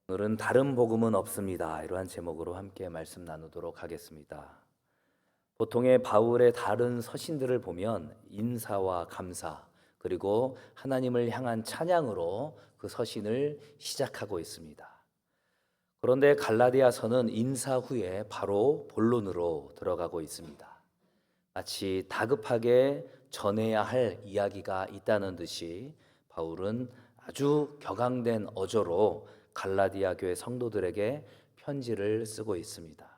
오늘은 다른 복음은 없습니다. 이러한 제목으로 함께 말씀 나누도록 하겠습니다. 보통의 바울의 다른 서신들을 보면 인사와 감사 그리고 하나님을 향한 찬양으로 그 서신을 시작하고 있습니다. 그런데 갈라디아서는 인사 후에 바로 본론으로 들어가고 있습니다. 마치 다급하게 전해야 할 이야기가 있다는 듯이 바울은 아주 격앙된 어조로 갈라디아 교회 성도들에게 편지를 쓰고 있습니다.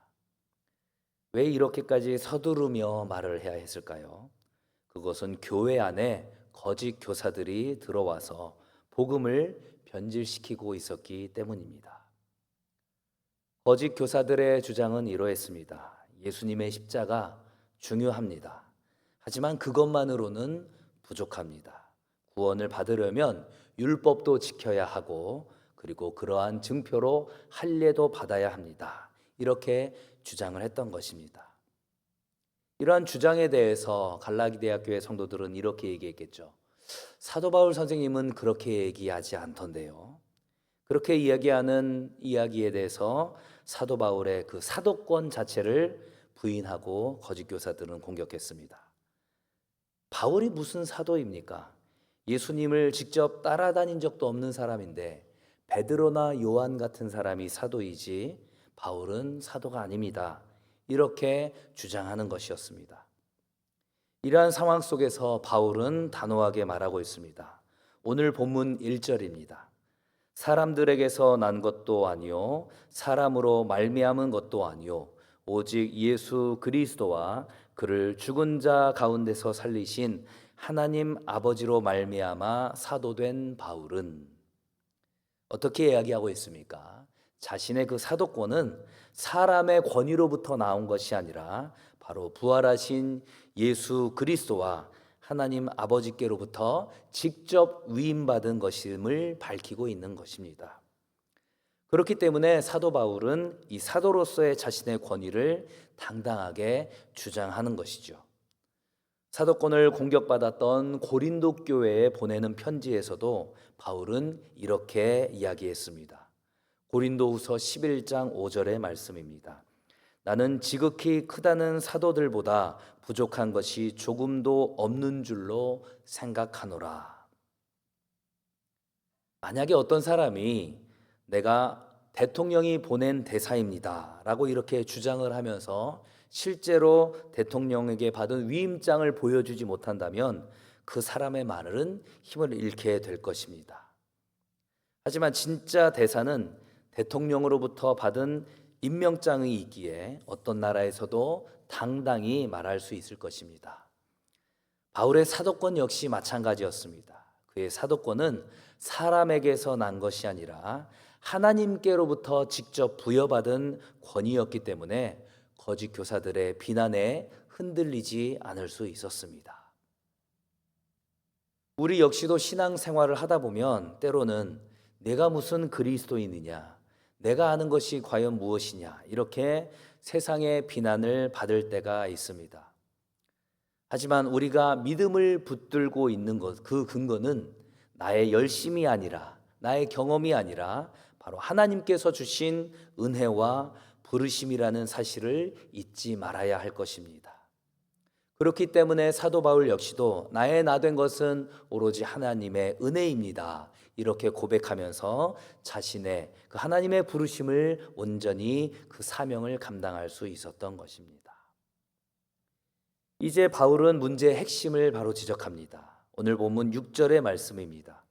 왜 이렇게까지 서두르며 말을 해야 했을까요? 그것은 교회 안에 거짓 교사들이 들어와서 복음을 변질시키고 있었기 때문입니다. 거짓 교사들의 주장은 이러했습니다. 예수님의 십자가 중요합니다. 하지만 그것만으로는 부족합니다. 구원을 받으려면 율법도 지켜야 하고 그리고 그러한 증표로 할례도 받아야 합니다. 이렇게 주장을 했던 것입니다. 이러한 주장에 대해서 갈라디아 교회 성도들은 이렇게 얘기했겠죠. 사도 바울 선생님은 그렇게 얘기하지 않던데요. 그렇게 이야기하는 이야기에 대해서 사도 바울의 그 사도권 자체를 부인하고 거짓 교사들은 공격했습니다. 바울이 무슨 사도입니까? 예수님을 직접 따라다닌 적도 없는 사람인데 베드로나 요한 같은 사람이 사도이지 바울은 사도가 아닙니다. 이렇게 주장하는 것이었습니다. 이러한 상황 속에서 바울은 단호하게 말하고 있습니다. 오늘 본문 1절입니다. 사람들에게서 난 것도 아니요 사람으로 말미암은 것도 아니요 오직 예수 그리스도와 그를 죽은 자 가운데서 살리신 하나님 아버지로 말미암아 사도된 바울은 어떻게 이야기하고 있습니까? 자신의 그 사도권은 사람의 권위로부터 나온 것이 아니라 바로 부활하신 예수 그리스도와 하나님 아버지께로부터 직접 위임받은 것임을 밝히고 있는 것입니다. 그렇기 때문에 사도 바울은 이 사도로서의 자신의 권위를 당당하게 주장하는 것이죠. 사도권을 공격받았던 고린도 교회에 보내는 편지에서도 바울은 이렇게 이야기했습니다. 고린도후서 11장 5절의 말씀입니다. 나는 지극히 크다는 사도들보다 부족한 것이 조금도 없는 줄로 생각하노라. 만약에 어떤 사람이 내가 대통령이 보낸 대사입니다 라고 이렇게 주장을 하면서 실제로 대통령에게 받은 위임장을 보여주지 못한다면 그 사람의 말은 힘을 잃게 될 것입니다. 하지만 진짜 대사는 대통령으로부터 받은 임명장이 있기에 어떤 나라에서도 당당히 말할 수 있을 것입니다. 바울의 사도권 역시 마찬가지였습니다. 그의 사도권은 사람에게서 난 것이 아니라 하나님께로부터 직접 부여받은 권위였기 때문에 거짓 교사들의 비난에 흔들리지 않을 수 있었습니다. 우리 역시도 신앙생활을 하다 보면 때로는 내가 무슨 그리스도인이냐, 내가 아는 것이 과연 무엇이냐 이렇게 세상의 비난을 받을 때가 있습니다. 하지만 우리가 믿음을 붙들고 있는 것, 그 근거는 나의 열심이 아니라 나의 경험이 아니라 바로 하나님께서 주신 은혜와 부르심이라는 사실을 잊지 말아야 할 것입니다. 그렇기 때문에 사도 바울 역시도 나의 나 된 것은 오로지 하나님의 은혜입니다. 이렇게 고백하면서 자신의 그 하나님의 부르심을 온전히 그 사명을 감당할 수 있었던 것입니다. 이제 바울은 문제의 핵심을 바로 지적합니다. 오늘 본문 6절의 말씀입니다.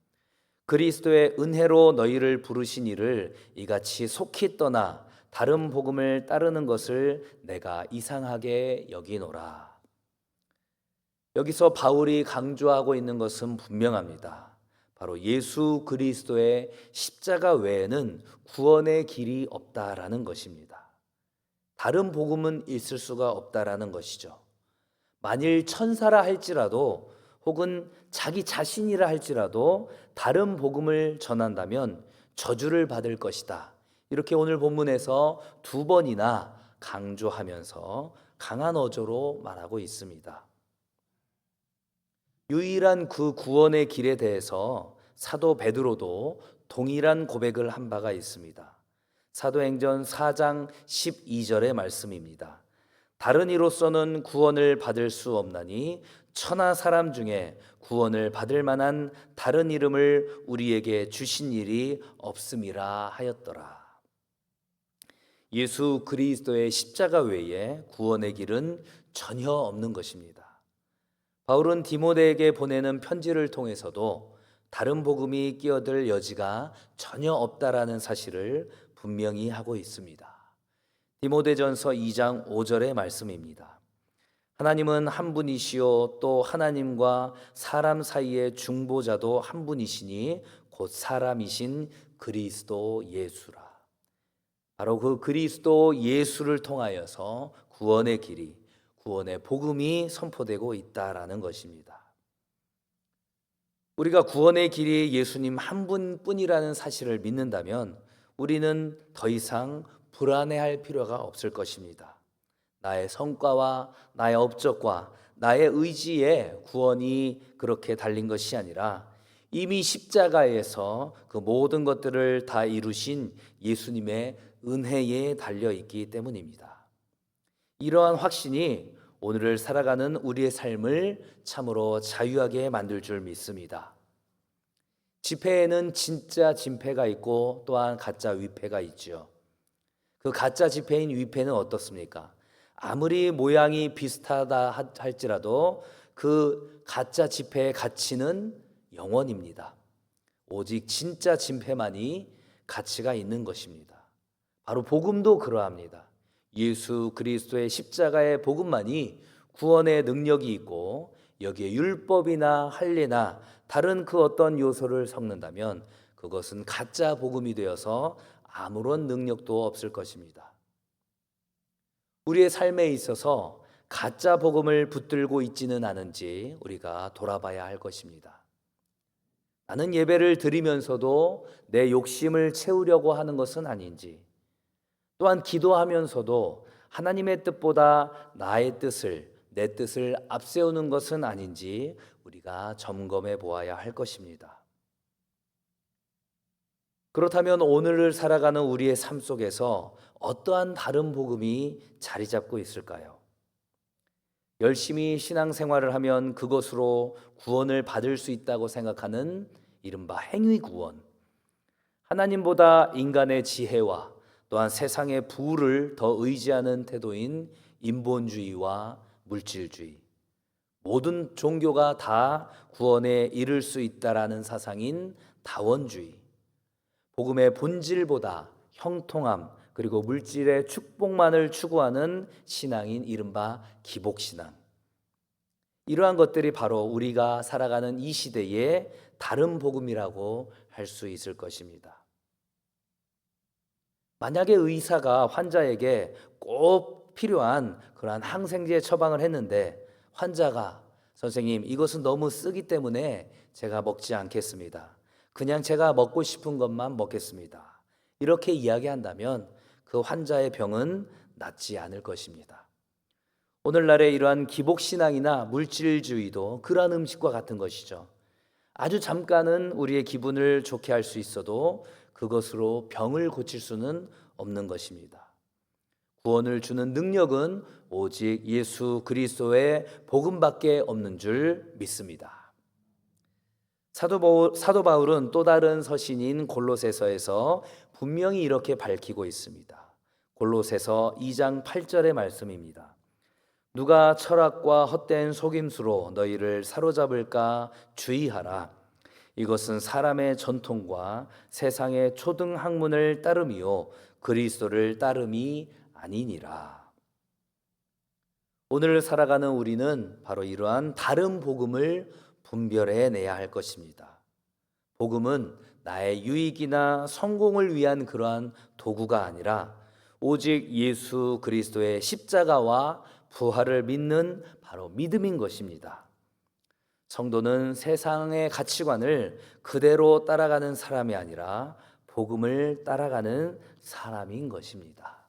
그리스도의 은혜로 너희를 부르신 이를 이같이 속히 떠나 다른 복음을 따르는 것을 내가 이상하게 여기노라. 여기서 바울이 강조하고 있는 것은 분명합니다. 바로 예수 그리스도의 십자가 외에는 구원의 길이 없다라는 것입니다. 다른 복음은 있을 수가 없다라는 것이죠. 만일 천사라 할지라도 혹은 자기 자신이라 할지라도 다른 복음을 전한다면 저주를 받을 것이다. 이렇게 오늘 본문에서 두 번이나 강조하면서 강한 어조로 말하고 있습니다. 유일한 그 구원의 길에 대해서 사도 베드로도 동일한 고백을 한 바가 있습니다. 사도행전 4장 12절의 말씀입니다. 다른 이로서는 구원을 받을 수 없나니 천하 사람 중에 구원을 받을 만한 다른 이름을 우리에게 주신 일이 없음이라 하였더라. 예수 그리스도의 십자가 외에 구원의 길은 전혀 없는 것입니다. 바울은 디모데에게 보내는 편지를 통해서도 다른 복음이 끼어들 여지가 전혀 없다라는 사실을 분명히 하고 있습니다. 디모데전서 2장 5절의 말씀입니다. 하나님은 한 분이시요 또 하나님과 사람 사이의 중보자도 한 분이시니 곧 사람이신 그리스도 예수라. 바로 그 그리스도 예수를 통하여서 구원의 길이, 구원의 복음이 선포되고 있다라는 것입니다. 우리가 구원의 길이 예수님 한 분뿐이라는 사실을 믿는다면 우리는 더 이상 불안해할 필요가 없을 것입니다. 나의 성과와 나의 업적과 나의 의지에 구원이 그렇게 달린 것이 아니라 이미 십자가에서 그 모든 것들을 다 이루신 예수님의 은혜에 달려 있기 때문입니다. 이러한 확신이 오늘을 살아가는 우리의 삶을 참으로 자유하게 만들 줄 믿습니다. 지폐에는 진짜 진폐가 있고 또한 가짜 위폐가 있죠. 그 가짜 지폐인 위폐는 어떻습니까? 아무리 모양이 비슷하다 할지라도 그 가짜 지폐의 가치는 영원입니다. 오직 진짜 진폐만이 가치가 있는 것입니다. 바로 복음도 그러합니다. 예수 그리스도의 십자가의 복음만이 구원의 능력이 있고 여기에 율법이나 할례나 다른 그 어떤 요소를 섞는다면 그것은 가짜 복음이 되어서 아무런 능력도 없을 것입니다. 우리의 삶에 있어서 가짜 복음을 붙들고 있지는 않은지 우리가 돌아봐야 할 것입니다. 나는 예배를 드리면서도 내 욕심을 채우려고 하는 것은 아닌지, 또한 기도하면서도 하나님의 뜻보다 나의 뜻을, 내 뜻을 앞세우는 것은 아닌지 우리가 점검해 보아야 할 것입니다. 그렇다면 오늘을 살아가는 우리의 삶 속에서 어떠한 다른 복음이 자리 잡고 있을까요? 열심히 신앙생활을 하면 그것으로 구원을 받을 수 있다고 생각하는 이른바 행위구원, 하나님보다 인간의 지혜와 또한 세상의 부를 더 의지하는 태도인 인본주의와 물질주의, 모든 종교가 다 구원에 이를 수 있다라는 사상인 다원주의, 복음의 본질보다 형통함 그리고 물질의 축복만을 추구하는 신앙인 이른바 기복신앙, 이러한 것들이 바로 우리가 살아가는 이 시대의 다른 복음이라고 할 수 있을 것입니다. 만약에 의사가 환자에게 꼭 필요한 그러한 항생제 처방을 했는데 환자가 선생님 이것은 너무 쓰기 때문에 제가 먹지 않겠습니다. 그냥 제가 먹고 싶은 것만 먹겠습니다. 이렇게 이야기한다면 그 환자의 병은 낫지 않을 것입니다. 오늘날의 이러한 기복신앙이나 물질주의도 그러한 음식과 같은 것이죠. 아주 잠깐은 우리의 기분을 좋게 할 수 있어도 그것으로 병을 고칠 수는 없는 것입니다. 구원을 주는 능력은 오직 예수 그리스도의 복음밖에 없는 줄 믿습니다. 사도 바울은 또 다른 서신인 골로새서에서 분명히 이렇게 밝히고 있습니다. 골로새서 2장 8절의 말씀입니다. 누가 철학과 헛된 속임수로 너희를 사로잡을까 주의하라. 이것은 사람의 전통과 세상의 초등 학문을 따름이요 그리스도를 따름이 아니니라. 오늘 살아가는 우리는 바로 이러한 다른 복음을 분별해내야 할 것입니다. 복음은 나의 유익이나 성공을 위한 그러한 도구가 아니라 오직 예수 그리스도의 십자가와 부활을 믿는 바로 믿음인 것입니다. 성도는 세상의 가치관을 그대로 따라가는 사람이 아니라 복음을 따라가는 사람인 것입니다.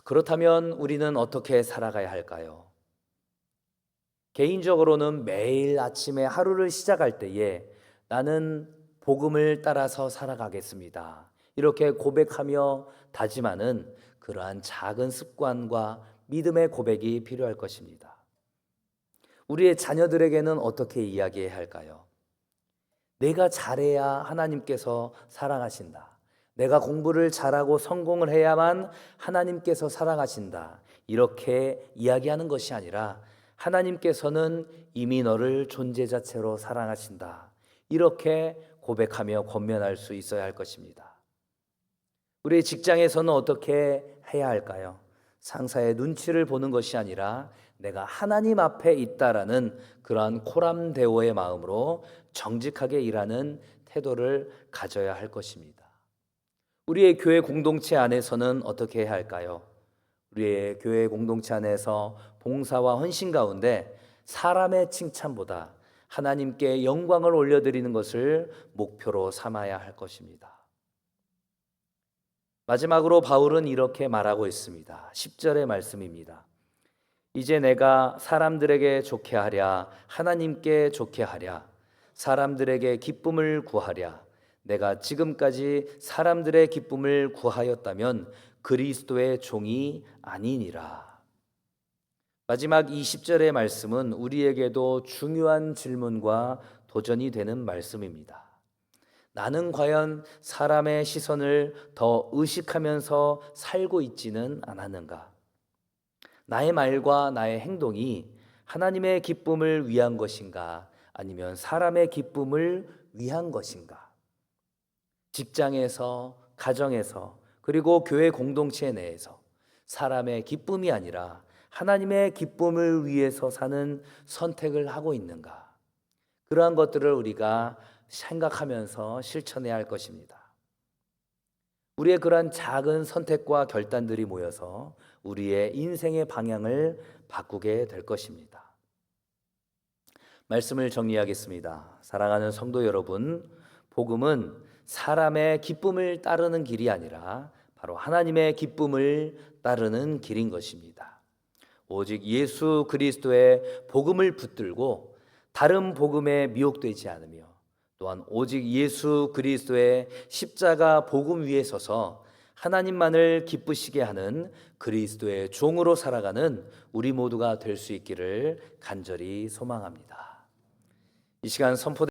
그렇다면 우리는 어떻게 살아가야 할까요? 개인적으로는 매일 아침에 하루를 시작할 때에 나는 복음을 따라서 살아가겠습니다. 이렇게 고백하며 다짐하는 그러한 작은 습관과 믿음의 고백이 필요할 것입니다. 우리의 자녀들에게는 어떻게 이야기해야 할까요? 내가 잘해야 하나님께서 사랑하신다. 내가 공부를 잘하고 성공을 해야만 하나님께서 사랑하신다. 이렇게 이야기하는 것이 아니라 하나님께서는 이미 너를 존재 자체로 사랑하신다. 이렇게 고백하며 권면할 수 있어야 할 것입니다. 우리 직장에서는 어떻게 해야 할까요? 상사의 눈치를 보는 것이 아니라 내가 하나님 앞에 있다라는 그러한 코람데오의 마음으로 정직하게 일하는 태도를 가져야 할 것입니다. 우리의 교회 공동체 안에서는 어떻게 해야 할까요? 우리의 교회 공동체 안에서 봉사와 헌신 가운데 사람의 칭찬보다 하나님께 영광을 올려드리는 것을 목표로 삼아야 할 것입니다. 마지막으로 바울은 이렇게 말하고 있습니다. 10절의 말씀입니다. 이제 내가 사람들에게 좋게 하랴 하나님께 좋게 하랴 사람들에게 기쁨을 구하랴 내가 지금까지 사람들의 기쁨을 구하였다면 그리스도의 종이 아니니라. 마지막 20절의 말씀은 우리에게도 중요한 질문과 도전이 되는 말씀입니다. 나는 과연 사람의 시선을 더 의식하면서 살고 있지는 않았는가? 나의 말과 나의 행동이 하나님의 기쁨을 위한 것인가? 아니면 사람의 기쁨을 위한 것인가? 직장에서, 가정에서, 그리고 교회 공동체 내에서 사람의 기쁨이 아니라 하나님의 기쁨을 위해서 사는 선택을 하고 있는가? 그러한 것들을 우리가 생각하면서 실천해야 할 것입니다. 우리의 그러한 작은 선택과 결단들이 모여서 우리의 인생의 방향을 바꾸게 될 것입니다. 말씀을 정리하겠습니다. 사랑하는 성도 여러분, 복음은 사람의 기쁨을 따르는 길이 아니라 바로 하나님의 기쁨을 따르는 길인 것입니다. 오직 예수 그리스도의 복음을 붙들고 다른 복음에 미혹되지 않으며 또한 오직 예수 그리스도의 십자가 복음 위에 서서 하나님만을 기쁘시게 하는 그리스도의 종으로 살아가는 우리 모두가 될 수 있기를 간절히 소망합니다. 이 시간 선포